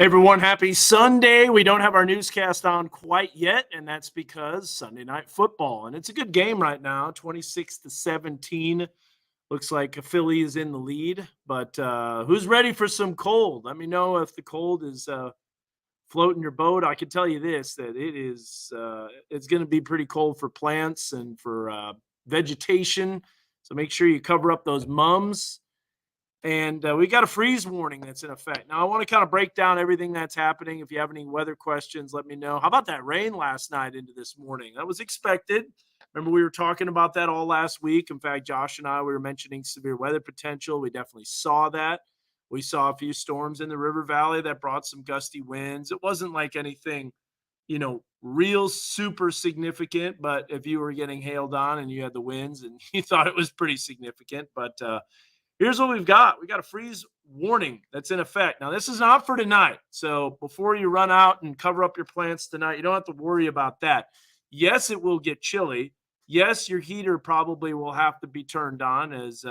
Hey everyone, happy Sunday. We don't have our newscast on quite yet, and that's because Sunday night football. And it's a good game right now, 26-17. Looks like Philly is in the lead, but who's ready for some cold? Let me know if the cold is floating your boat. I can tell you this, that it's going to be pretty cold for plants and for vegetation. So make sure you cover up those mums. And we got a freeze warning that's in effect. Now, I want to kind of break down everything that's happening. If you have any weather questions, let me know. How about that rain last night into this morning? That was expected. Remember, we were talking about that all last week. In fact, Josh and I, we were mentioning severe weather potential. We definitely saw that. We saw a few storms in the River Valley that brought some gusty winds. It wasn't like anything, real super significant, but if you were getting hailed on and you had the winds and you thought it was pretty significant, but here's what we've got. We got a freeze warning that's in effect. Now, this is not for tonight. So before you run out and cover up your plants tonight, you don't have to worry about that. Yes, it will get chilly. Yes, your heater probably will have to be turned on, as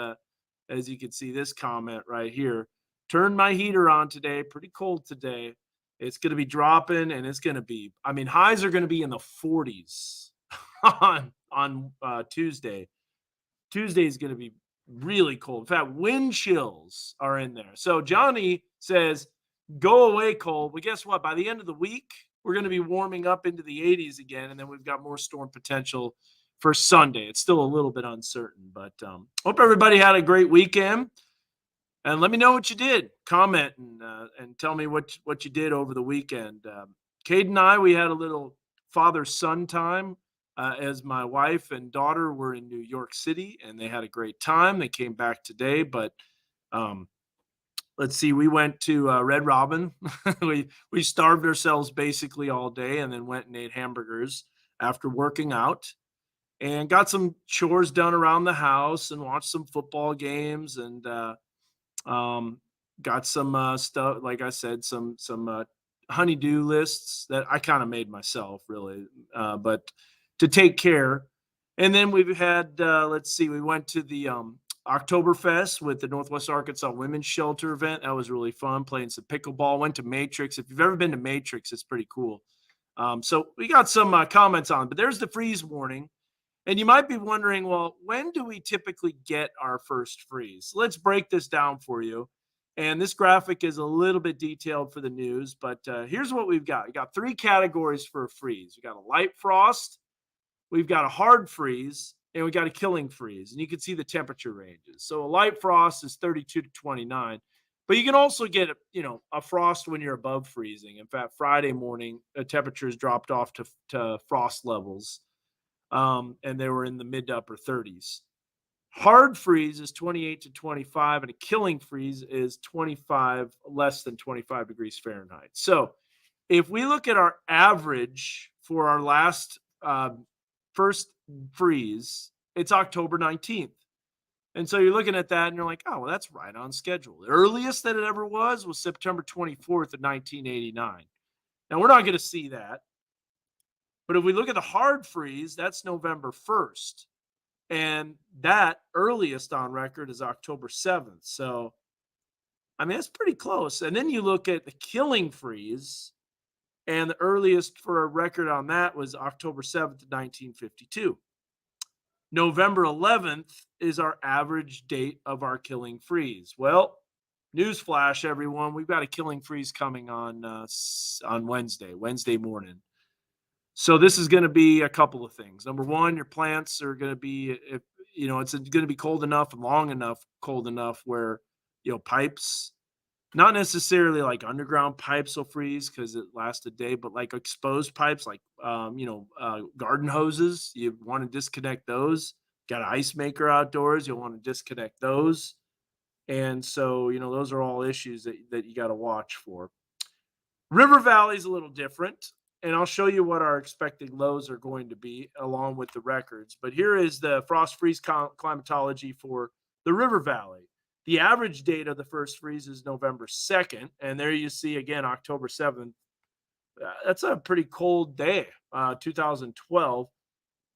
you can see this comment right here. Turned my heater on today. Pretty cold today. It's going to be dropping, and it's going to be, highs are going to be in the 40s on Tuesday. Tuesday is going to be really cold. In fact, wind chills are in there. So Johnny says, go away cold. But guess what? By the end of the week, we're going to be warming up into the 80s again, and then we've got more storm potential for Sunday. It's still a little bit uncertain, but hope everybody had a great weekend. And let me know what you did. Comment and tell me what you did over the weekend. Cade and I, we had a little father-son time. As my wife and daughter were in New York City, and they had a great time. They came back today, but let's see. We went to Red Robin. we starved ourselves basically all day, and then went and ate hamburgers after working out, and got some chores done around the house, and watched some football games, and got some stuff. Like I said, some honey-do lists that I kind of made myself, really, but to take care. And then we've had, we went to the Oktoberfest with the Northwest Arkansas Women's Shelter event. That was really fun, playing some pickleball. Went to Matrix. If you've ever been to Matrix, it's pretty cool. So we got some comments on it, but there's the freeze warning. And you might be wondering, well, when do we typically get our first freeze? Let's break this down for you. And this graphic is a little bit detailed for the news, but here's what we've got. We got three categories for a freeze. We got a light frost, we've got a hard freeze, and we got a killing freeze. And you can see the temperature ranges. So a light frost is 32 to 29, but you can also get a frost when you're above freezing. In fact, Friday morning, the temperatures dropped off to frost levels, and they were in the mid to upper 30s. Hard freeze is 28 to 25, and a killing freeze is 25, less than 25 degrees Fahrenheit. So if we look at our average for our last first freeze, it's October 19th. And so you're looking at that and you're like, oh, well, that's right on schedule. The earliest that it ever was September 24th of 1989. Now, we're not going to see that. But if we look at the hard freeze, that's November 1st. And that earliest on record is October 7th. So, that's pretty close. And then you look at the killing freeze, and the earliest for a record on that was October 7th, 1952. November 11th is our average date of our killing freeze. Well, newsflash, everyone, we've got a killing freeze coming on Wednesday morning. So this is going to be a couple of things. Number one, your plants are going to be, it's going to be cold enough and cold enough where, pipes, not necessarily like underground pipes will freeze because it lasts a day, but like exposed pipes, like, garden hoses, you want to disconnect those. Got an ice maker outdoors, you'll want to disconnect those. And so, those are all issues that you got to watch for. River Valley is a little different, and I'll show you what our expected lows are going to be along with the records. But here is the frost freeze climatology for the River Valley. The average date of the first freeze is November 2nd, and there you see again October 7th. That's a pretty cold day, 2012.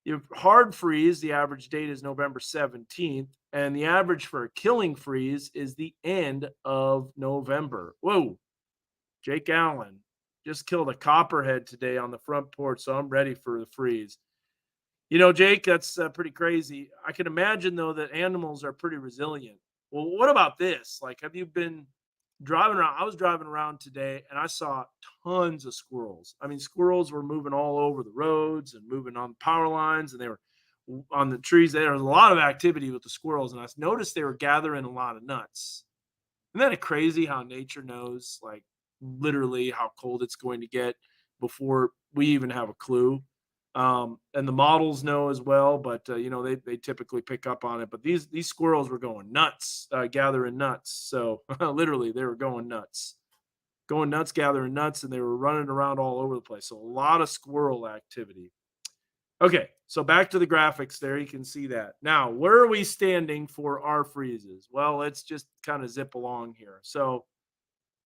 Your hard freeze, the average date is November 17th, and the average for a killing freeze is the end of November. Whoa. Jake Allen just killed a copperhead today on the front porch, so I'm ready for the freeze. Jake, that's pretty crazy. I can imagine, though, that animals are pretty resilient. Well, what about this? Like, have you been driving around? I was driving around today and I saw tons of squirrels. I mean, squirrels were moving all over the roads and moving on power lines, and they were on the trees. There was a lot of activity with the squirrels, and I noticed they were gathering a lot of nuts. Isn't that crazy how nature knows, like, literally how cold it's going to get before we even have a clue? And the models know as well, but they typically pick up on it. But these squirrels were going nuts, gathering nuts. So literally, they were going nuts, gathering nuts, and they were running around all over the place. So a lot of squirrel activity. Okay, so back to the graphics there. You can see that. Now, where are we standing for our freezes? Well, let's just kind of zip along here. So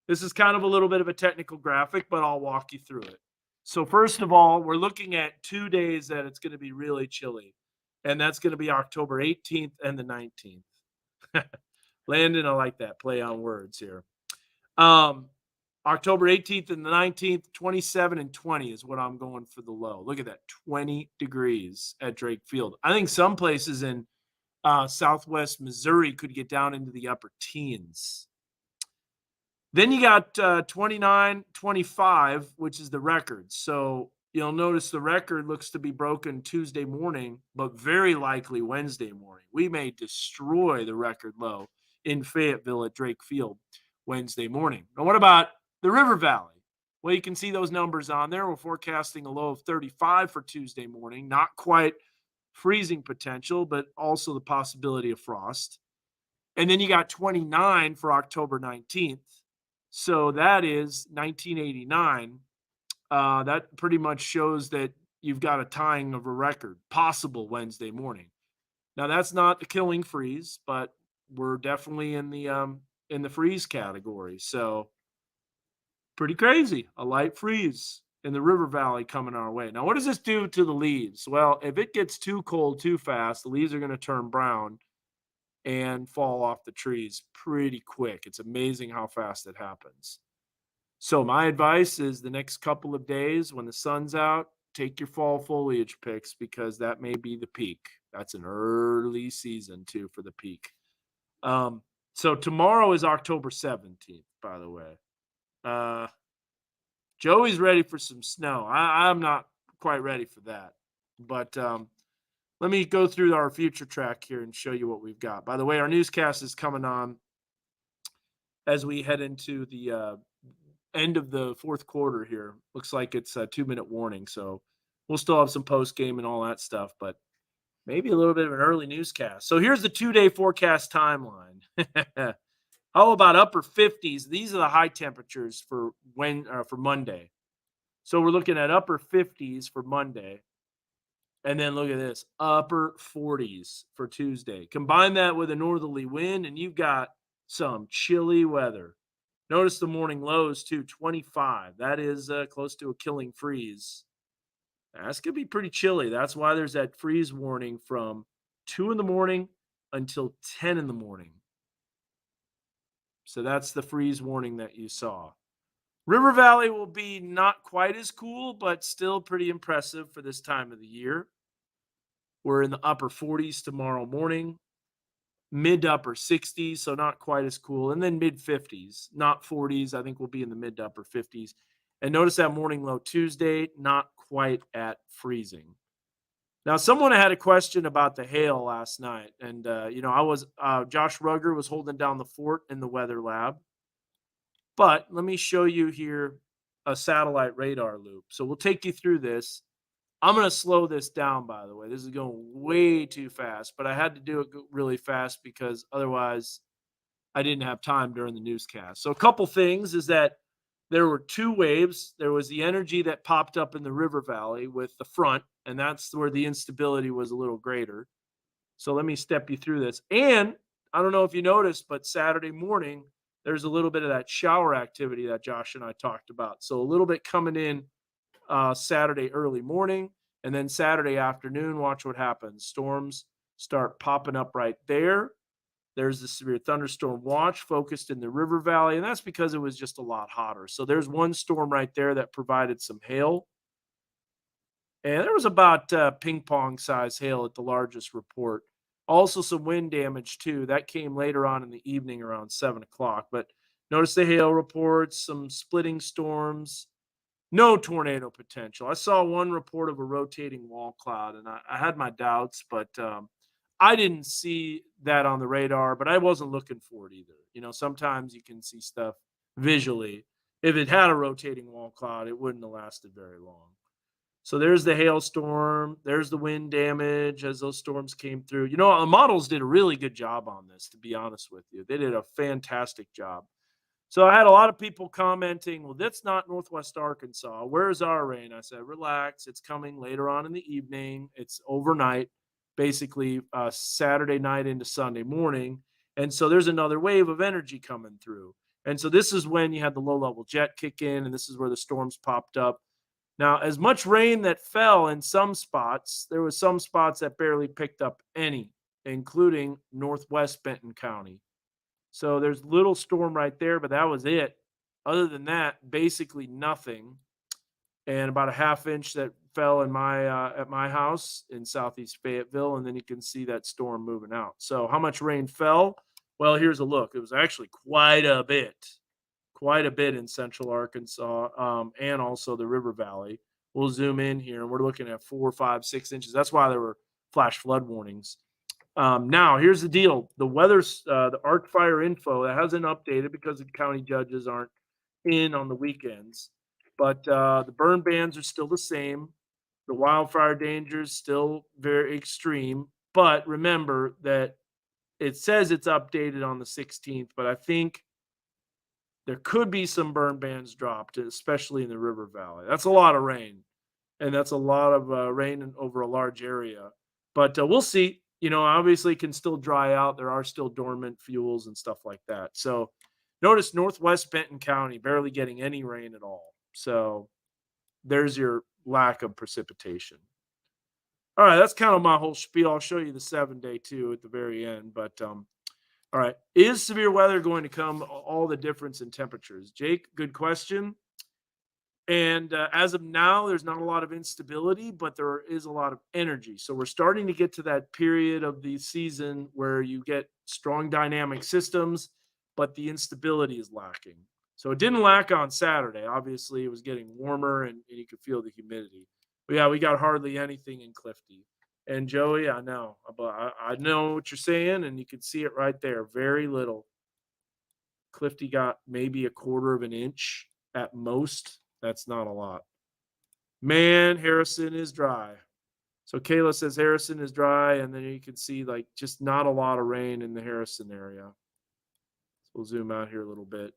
this is kind of a little bit of a technical graphic, but I'll walk you through it. So first of all, we're looking at 2 days that it's going to be really chilly, and that's going to be October 18th and the 19th. Landon, I like that play on words here. October 18th and the 19th, 27 and 20 is what I'm going for the low. Look at that, 20 degrees at Drake Field. I think some places in Southwest Missouri could get down into the upper teens. Then you got 29, 25, which is the record. So you'll notice the record looks to be broken Tuesday morning, but very likely Wednesday morning. We may destroy the record low in Fayetteville at Drake Field Wednesday morning. Now, what about the River Valley? Well, you can see those numbers on there. We're forecasting a low of 35 for Tuesday morning. Not quite freezing potential, but also the possibility of frost. And then you got 29 for October 19th. So that is 1989. That pretty much shows that you've got a tying of a record, possible Wednesday morning. Now, that's not the killing freeze, but we're definitely in the freeze category. So pretty crazy. A light freeze in the River Valley coming our way. Now, what does this do to the leaves? Well, if it gets too cold too fast, the leaves are going to turn brown and fall off the trees pretty quick. It's amazing how fast it happens. So my advice is the next couple of days when the sun's out, take your fall foliage picks because that may be the peak. That's an early season too for the peak. So tomorrow is October 17th, by the way. Joey's ready for some snow. I'm not quite ready for that. But let me go through our future track here and show you what we've got. By the way, our newscast is coming on as we head into the end of the fourth quarter here. Looks like it's a 2-minute warning. So we'll still have some post game and all that stuff, but maybe a little bit of an early newscast. So here's the 2-day forecast timeline. How about upper 50s? These are the high temperatures for Monday. So we're looking at upper 50s for Monday. And then look at this, upper 40s for Tuesday. Combine that with a northerly wind, and you've got some chilly weather. Notice the morning lows too, 25. That is close to a killing freeze. That's going to be pretty chilly. That's why there's that freeze warning from 2 in the morning until 10 in the morning. So that's the freeze warning that you saw. River Valley will be not quite as cool, but still pretty impressive for this time of the year. We're in the upper 40s tomorrow morning, mid to upper 60s, so not quite as cool. And then mid 50s, not 40s. I think we'll be in the mid to upper 50s. And notice that morning low Tuesday, not quite at freezing. Now, someone had a question about the hail last night. And, Josh Rugger was holding down the fort in the weather lab. But let me show you here a satellite radar loop. So we'll take you through this. I'm going to slow this down, by the way. This is going way too fast, but I had to do it really fast because otherwise I didn't have time during the newscast. So a couple things is that there were 2 waves. There was the energy that popped up in the River Valley with the front, and that's where the instability was a little greater. So let me step you through this. And I don't know if you noticed, but Saturday morning, there's a little bit of that shower activity that Josh and I talked about. So a little bit coming in Saturday early morning, and then Saturday afternoon, watch what happens. Storms start popping up right there. There's the severe thunderstorm watch focused in the river valley, and that's because it was just a lot hotter. So there's one storm right there that provided some hail. And there was about ping pong size hail at the largest report. Also, some wind damage too. That came later on in the evening around 7 o'clock. But notice the hail reports, some splitting storms, no tornado potential. I saw one report of a rotating wall cloud, and I had my doubts, but I didn't see that on the radar, but I wasn't looking for it either. Sometimes you can see stuff visually. If it had a rotating wall cloud, it wouldn't have lasted very long. So there's the hailstorm. There's the wind damage as those storms came through. The models did a really good job on this, to be honest with you. They did a fantastic job. So I had a lot of people commenting, well, that's not Northwest Arkansas. Where's our rain? I said, relax. It's coming later on in the evening. It's overnight, basically Saturday night into Sunday morning. And so there's another wave of energy coming through. And so this is when you had the low level jet kick in, and this is where the storms popped up. Now, as much rain that fell in some spots, there was some spots that barely picked up any, including northwest Benton County. So there's little storm right there, but that was it. Other than that, basically nothing. And about a half inch that fell in my at my house in southeast Fayetteville, and then you can see that storm moving out. So how much rain fell? Well, here's a look. It was actually quite a bit in central Arkansas, and also the river valley. We'll zoom in here, and we're looking at 4, 5, 6 inches. That's why there were flash flood warnings. Now, here's the deal. The weather, the Arc Fire info, that hasn't updated because the county judges aren't in on the weekends. But the burn bans are still the same. The wildfire danger is still very extreme. But remember that it says it's updated on the 16th, but I think there could be some burn bans dropped, especially in the river valley. That's a lot of rain, and that's a lot of rain over a large area. But we'll see. Obviously, it can still dry out. There are still dormant fuels and stuff like that. So notice northwest Benton County barely getting any rain at all. So there's your lack of precipitation. All right, that's kind of my whole spiel. I'll show you the 7-day too at the very end. But all right, is severe weather going to come? All the difference in temperatures, Jake? Good question. And as of now, there's not a lot of instability, but there is a lot of energy. So we're starting to get to that period of the season where you get strong dynamic systems, but the instability is lacking. So it didn't lack on Saturday. Obviously, it was getting warmer, and you could feel the humidity. But yeah, we got hardly anything in Clifty. And Joey, I know, but I know what you're saying, and you can see it right there. Very little. Clifty got maybe a quarter of an inch at most. That's not a lot. Man, Harrison is dry. So Kayla says Harrison is dry, and then you can see just not a lot of rain in the Harrison area. So we'll zoom out here a little bit.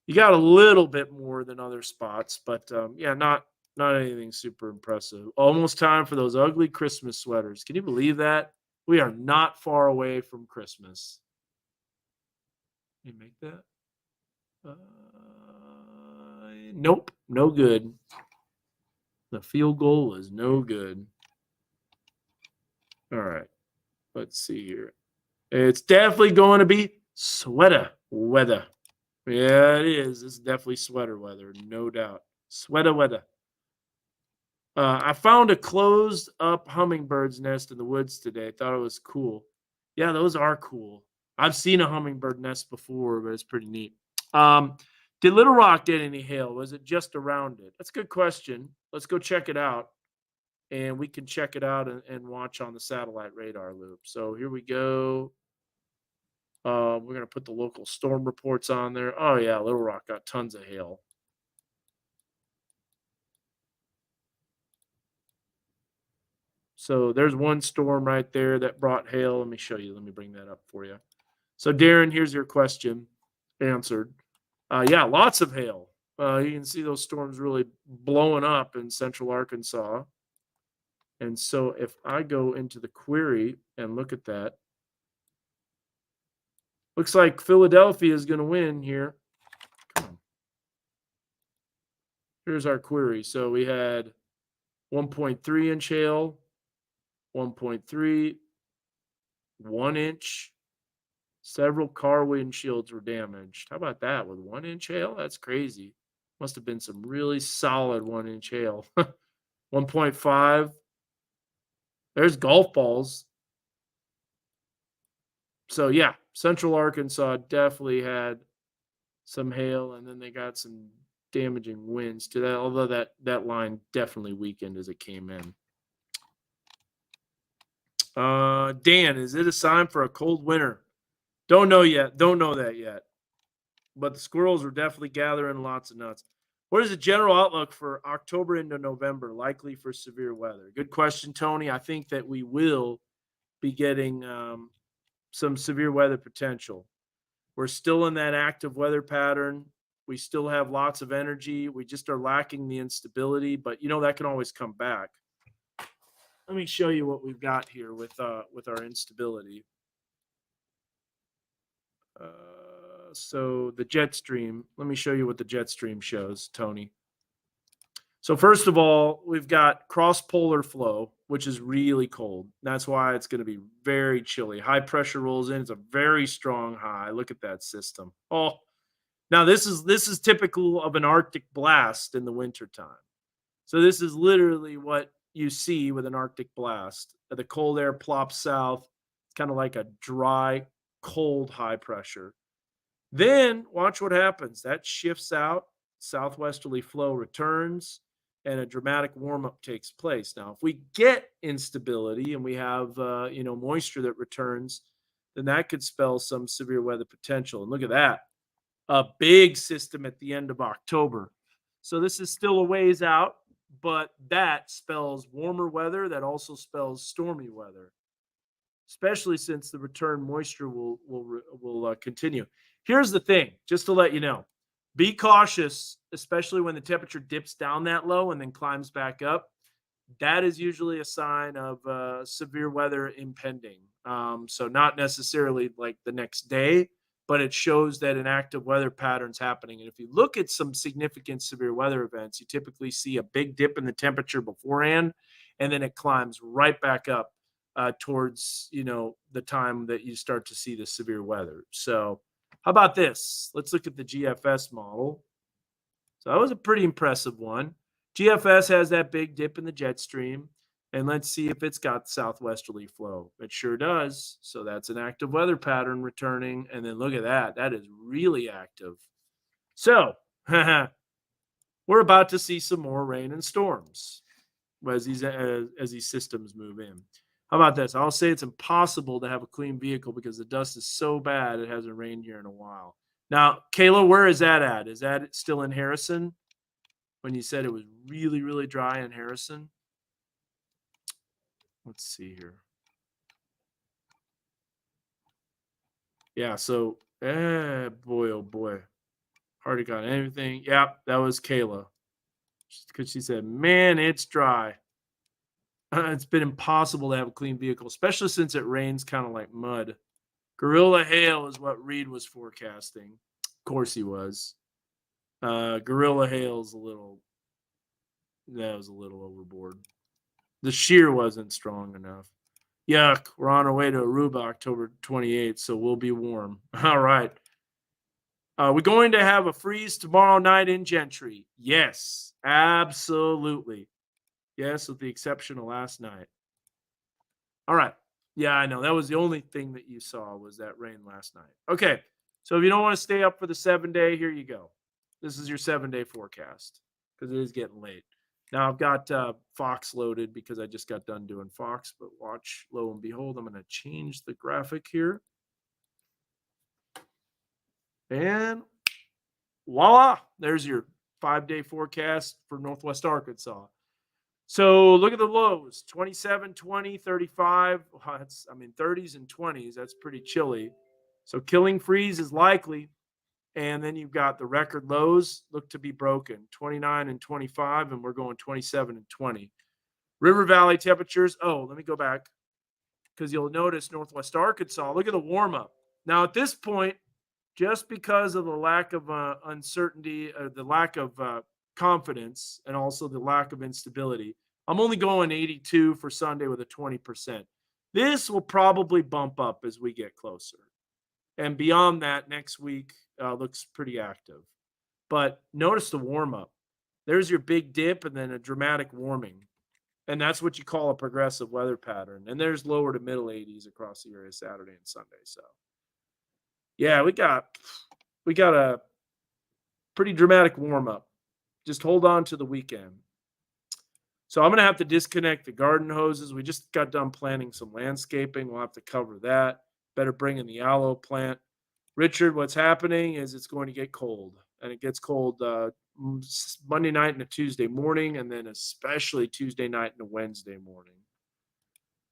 You got a little bit more than other spots, but yeah, not anything super impressive. Almost time for those ugly Christmas sweaters. Can you believe that? We are not far away from Christmas. Can you make that? Nope, no good. The field goal was no good. All right, let's see here. It's definitely going to be sweater weather. Yeah, it is. It's definitely sweater weather, no doubt. Sweater weather. I found a closed up hummingbird's nest in the woods today. Thought it was cool. Yeah, those are cool. I've seen a hummingbird nest before, but it's pretty neat. Did Little Rock get any hail? Was it just around it? That's a good question. Let's go check it out. And we can check it out and watch on the satellite radar loop. So here we go. We're going to put the local storm reports on there. Oh, yeah, Little Rock got tons of hail. So there's one storm right there that brought hail. Let me show you. Let me bring that up for you. So, Darren, here's your question answered. Yeah, lots of hail. You can see those storms really blowing up in central Arkansas. And so if I go into the query and look at that, looks like Philadelphia is going to win here. Come on. Here's our query. So we had 1.3 inch hail, 1.3, 1 inch, Several car windshields were damaged. How about that with 1 inch hail? That's crazy. Must have been some really solid 1 inch hail. 1.5. There's golf balls. So yeah, Central Arkansas definitely had some hail, and then they got some damaging winds to that. Although that line definitely weakened as it came in. Dan, is it a sign for a cold winter? Don't know yet. Don't know that yet. But the squirrels were definitely gathering lots of nuts. What is the general outlook for October into November? Likely for severe weather. Good question, Tony. I think that we will be getting some severe weather potential. We're still in that active weather pattern. We still have lots of energy. We just are lacking the instability, but that can always come back. Let me show you what we've got here with our instability. So the jet stream. Let me show you what the jet stream shows, Tony. So first of all, we've got cross-polar flow, which is really cold. That's why it's going to be very chilly. High pressure rolls in. It's a very strong high. Look at that system. Oh, now this is typical of an Arctic blast in the wintertime. So this is literally what you see with an Arctic blast. The cold air plops south. It's kind of like a dry, cold high pressure. Then watch what happens. That shifts out. Southwesterly flow returns, and a dramatic warm-up takes place. Now, if we get instability and we have moisture that returns, then that could spell some severe weather potential. And look at that, a big system at the end of October. So this is still a ways out, but that spells warmer weather. That also spells stormy weather, especially since the return moisture will continue. Here's the thing, just to let you know, be cautious, especially when the temperature dips down that low and then climbs back up. That is usually a sign of severe weather impending. So not necessarily like the next day, but it shows that an active weather pattern's happening. And if you look at some significant severe weather events, you typically see a big dip in the temperature beforehand, and then it climbs right back up towards the time that you start to see the severe weather. So how about this? Let's look at the GFS model. So that was a pretty impressive one. GFS has that big dip in the jet stream, and let's see if it's got southwesterly flow. It sure does. So that's an active weather pattern returning, and then look at that. That is really active. So we're about to see some more rain and storms as these systems move in. How about this? I'll say it's impossible to have a clean vehicle because the dust is so bad it hasn't rained here in a while. Now, Kayla, where is that at? Is that still in Harrison? When you said it was really, really dry in Harrison? Let's see here. Yeah, so, boy, oh boy. Hardly got anything. Yeah, that was Kayla. Because she said, man, it's dry. It's been impossible to have a clean vehicle, especially since it rains kind of like mud. Gorilla hail is what Reed was forecasting. Of course he was. Gorilla hail is that was a little overboard. The shear wasn't strong enough. Yuck, we're on our way to Aruba October 28th, so we'll be warm. All right. We're going to have a freeze tomorrow night in Gentry. Yes, absolutely. Yes, with the exception of last night. All right. Yeah, I know. That was the only thing that you saw was that rain last night. Okay. So if you don't want to stay up for the 7-day, here you go. This is your 7-day forecast because it is getting late. Now I've got Fox loaded because I just got done doing Fox, but watch, lo and behold, I'm going to change the graphic here. And voila, there's your 5-day forecast for Northwest Arkansas. So look at the lows, 27, 20, 35. That's, 30s and 20s. That's pretty chilly. So killing freeze is likely. And then you've got the record lows look to be broken, 29 and 25, and we're going 27 and 20. River Valley temperatures. Oh, let me go back because you'll notice Northwest Arkansas. Look at the warm up. Now, at this point, just because of the lack of uncertainty, the lack of confidence, and also the lack of instability, I'm only going 82 for Sunday with a 20%. This will probably bump up as we get closer. And beyond that, next week looks pretty active. But notice the warm up. There's your big dip and then a dramatic warming. And that's what you call a progressive weather pattern. And there's lower to middle 80s across the area Saturday and Sunday. So yeah, we got a pretty dramatic warm up. Just hold on to the weekend. So I'm gonna have to disconnect the garden hoses. We just got done planting some landscaping. We'll have to cover that. Better bring in the aloe plant. Richard, what's happening is it's going to get cold, and it gets cold Monday night and a Tuesday morning, and then especially Tuesday night and a Wednesday morning.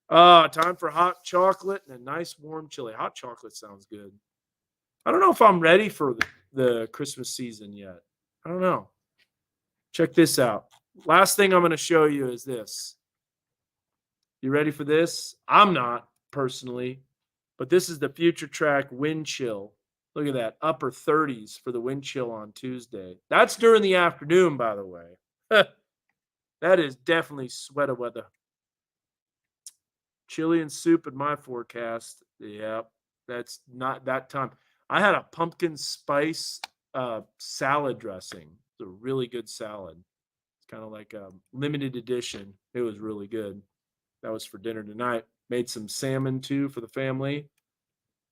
Time for hot chocolate and a nice warm chili. Hot chocolate sounds good. I don't know if I'm ready for the Christmas season yet. I don't know. Check this out. Last thing I'm going to show you is this. You ready for this? I'm not personally, but this is the Future Track wind chill. Look at that, upper 30s for the wind chill on Tuesday. That's during the afternoon, by the way. That is definitely sweater weather. Chili and soup in my forecast. Yep, that's not that time. I had a pumpkin spice salad dressing. It's a really good salad. It's kind of like a limited edition. It was really good. That was for dinner tonight. Made some salmon too for the family.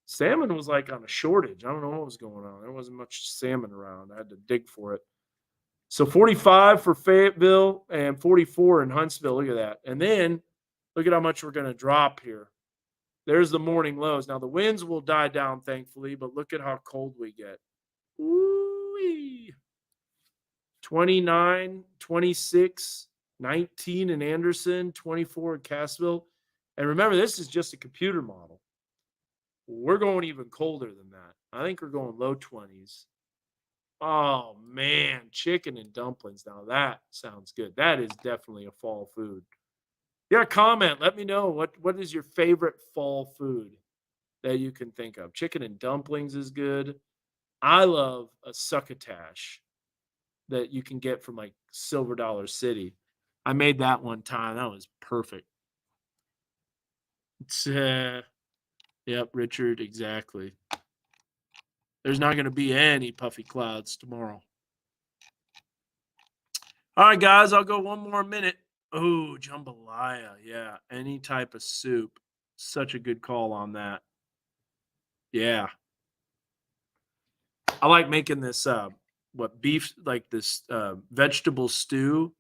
Salmon was like on a shortage. I don't know what was going on. There wasn't much salmon around. I had to dig for it. So 45 for Fayetteville and 44 in Huntsville. Look at that. And then look at how much we're going to drop here. There's the morning lows. Now the winds will die down, thankfully, but look at how cold we get. Ooh-wee. 29, 26, 19 in Anderson, 24 in Cassville. And remember, this is just a computer model. We're going even colder than that. I think we're going low 20s. Oh, man. Chicken and dumplings. Now that sounds good. That is definitely a fall food. Yeah, comment. Let me know what is your favorite fall food that you can think of. Chicken and dumplings is good. I love a succotash that you can get from like Silver Dollar City. I made that one time. That was perfect. It's, yep, Richard, exactly. There's not going to be any puffy clouds tomorrow. All right, guys, I'll go one more minute. Oh, jambalaya. Yeah, any type of soup. Such a good call on that. Yeah. I like making this beef, like this vegetable stew.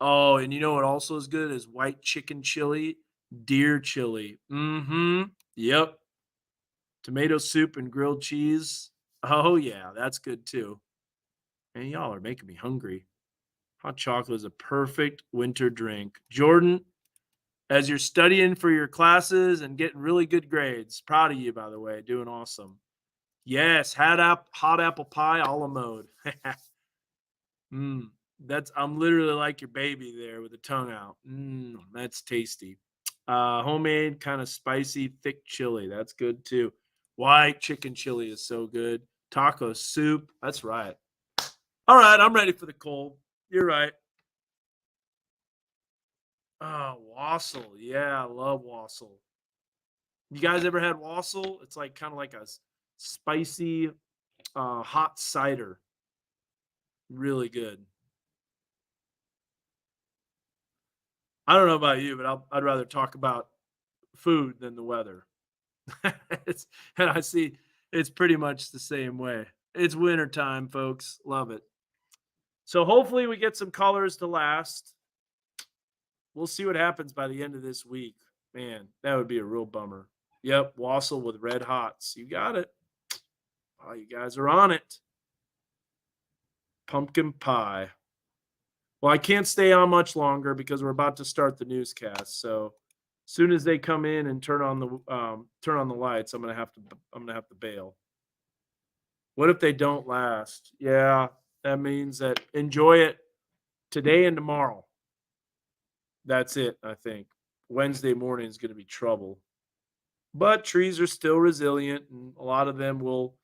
Oh, and you know what also is good is white chicken chili, deer chili. Mm-hmm. Yep. Tomato soup and grilled cheese. Oh yeah, that's good too. Man, y'all are making me hungry. Hot chocolate is a perfect winter drink. Jordan, as you're studying for your classes and getting really good grades, proud of you, by the way, doing awesome. Yes, hot apple pie a la mode. I'm literally like your baby there with the tongue out. That's tasty. Homemade, kind of spicy, thick chili. That's good too. White chicken chili is so good. Taco soup. That's right. All right, I'm ready for the cold. You're right. Oh, wassail. Yeah, I love wassail. You guys ever had wassail? It's like kind of like a spicy hot cider. Really good. I don't know about you, but I'd rather talk about food than the weather. And I see it's pretty much the same way. It's winter time, folks. Love it. So hopefully we get some colors to last. We'll see what happens by the end of this week. Man, that would be a real bummer. Yep, wassail with red hots. You got it. Oh, you guys are on it. Pumpkin pie. Well, I can't stay on much longer because we're about to start the newscast. So as soon as they come in and turn on the lights, I'm gonna have to bail. What if they don't last? Yeah, that means that enjoy it today and tomorrow. That's it, I think. Wednesday morning is going to be trouble. But trees are still resilient, and a lot of them will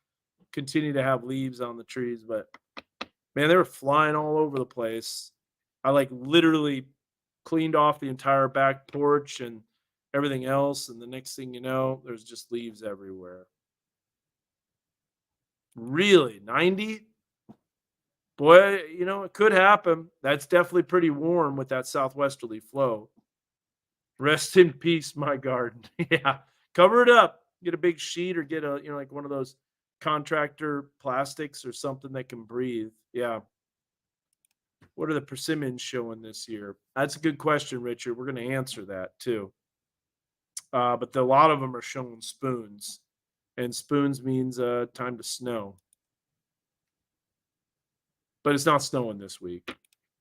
continue to have leaves on the trees. But man, they were flying all over the place. I like literally cleaned off the entire back porch and everything else. And the next thing you know, there's just leaves everywhere. Really? 90? Boy, you know, it could happen. That's definitely pretty warm with that southwesterly flow. Rest in peace, my garden. Yeah. Cover it up. Get a big sheet or get a, like one of those contractor plastics or something that can breathe. Yeah. What are the persimmons showing this year? That's a good question, Richard. We're going to answer that too. But a lot of them are showing spoons, and spoons means time to snow. But it's not snowing this week.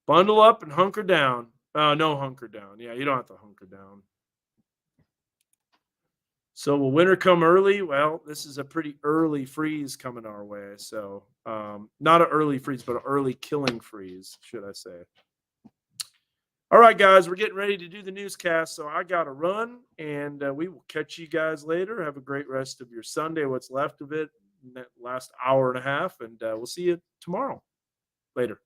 Bundle up and hunker down. No hunker down. Yeah, you don't have to hunker down. So will winter come early? Well, this is a pretty early freeze coming our way. So not an early freeze, but an early killing freeze, should I say. All right, guys, we're getting ready to do the newscast. So I got to run, and we will catch you guys later. Have a great rest of your Sunday, what's left of it, in that last hour and a half, and we'll see you tomorrow. Later.